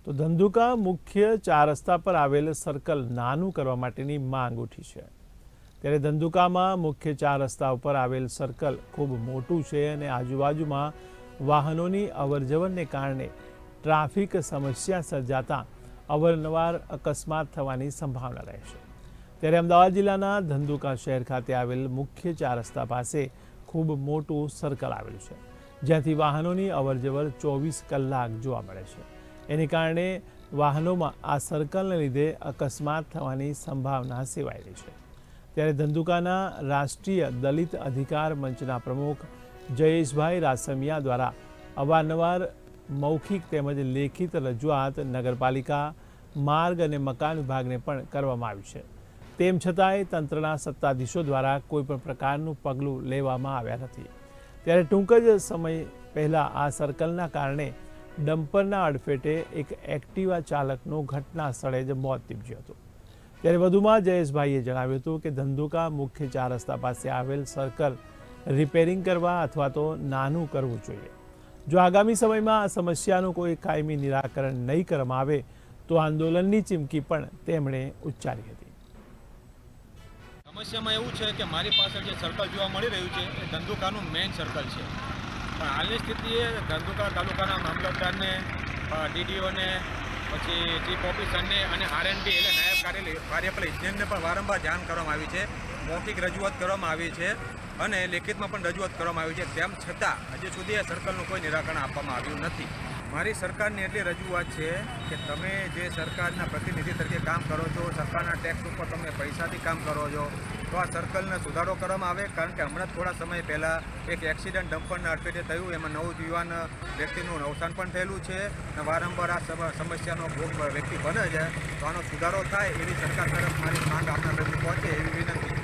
તો ધંધુકા મુખ્ય 4 રસ્તા પર આવેલ સર્કલ નાનું કરવા માટેની માંગ ઉઠી છે। ત્યારે ધંધુકામાં મુખ્ય 4 રસ્તા ઉપર આવેલ સર્કલ ખૂબ મોટું છે અને આજુબાજુમાં વાહનોની અવરજવરને કારણે ટ્રાફિક સમસ્યા સર્જાતા અવારનવાર અકસ્માત થવાની સંભાવના રહે છે। ત્યારે અમદાવાદ જિલ્લાના ધંધુકા શહેર ખાતે આવેલ મુખ્ય 4 રસ્તા પાસે ખૂબ મોટું સર્કલ આવેલું છે, જ્યાંથી વાહનોની અવરજવર 24 કલાક જોવા મળે છે। એને કારણે વાહનોમાં આ સર્કલને લીધે અકસ્માત થવાની સંભાવના સેવાઈ રહી છે। ત્યારે ધંધુકાના રાષ્ટ્રીય દલિત અધિકાર મંચના પ્રમુખ જયેશભાઈ રાસમિયા દ્વારા અવારનવાર મૌખિક તેમજ લેખિત રજૂઆત નગરપાલિકા, માર્ગ અને મકાન વિભાગને પણ કરવામાં આવી છે। તેમ છતાંય તંત્રના સત્તાધીશો દ્વારા કોઈપણ પ્રકારનું પગલું લેવામાં આવ્યા નથી। ત્યારે ટૂંક જ સમય પહેલાં આ સર્કલના કારણે ડમ્પરના અડફેટે એક એક્ટિવા ચાલકનું ઘટના સ્થળે જ મોત નીપજ્યું હતું। ત્યારે વધુમાં જયેશભાઈએ જણાવ્યું હતું કે ધંધુકા મુખ્ય 4 રસ્તા પાસે આવેલ સર્કલ રિપેરિંગ કરવા અથવા તો નાનું કરવું જોઈએ। જો આગામી સમયમાં આ સમસ્યાનું કોઈ કાયમી નિરાકરણ નહીં કરવામાં આવે તો આંદોલનની ચીમકી પણ તેમણે ઉચ્ચારી હતી। સમસ્યામાં એવું છે કે મારી પાછળ જે સર્કલ જોવા મળી રહ્યું છે એ ધંધુકાનું મેઇન સર્કલ છે, પણ હાલની સ્થિતિએ ધંધુકા તાલુકાના મામલતદારને, ડીડીઓને, પછી ચીફ ઓફિસરને અને આરએનબી એટલે નાયબ કાર્યપાલક ઇજનેરને પણ વારંવાર જાણ કરવામાં આવી છે, મૌખિક રજૂઆત કરવામાં આવી છે અને લેખિતમાં પણ રજૂઆત કરવામાં આવી છે। તેમ છતાં હજી સુધી આ સર્કલનું કોઈ નિરાકરણ આપવામાં આવ્યું નથી। મારી સરકારની એટલી રજૂઆત છે કે તમે જે સરકારના પ્રતિનિધિ તરીકે કામ કરો છો, સરકારના ટેક્સ ઉપર તમે પૈસાથી કામ કરો છો, તો આ સર્કલને સુધારો કરવામાં આવે। કારણ કે હમણાં થોડા સમય પહેલાં એક એક્સિડન્ટ ડમ્પરના અડફેટે થયું, એમાં નવયુવાન વ્યક્તિનું અવસાન પણ થયેલું છે અને વારંવાર આ સમસ્યાનો ભોગ વ્યક્તિ બને છે। તો આનો સુધારો થાય એવી સરકાર તરફ મારી માંગ આપના સુધી પહોંચે એવી વિનંતી।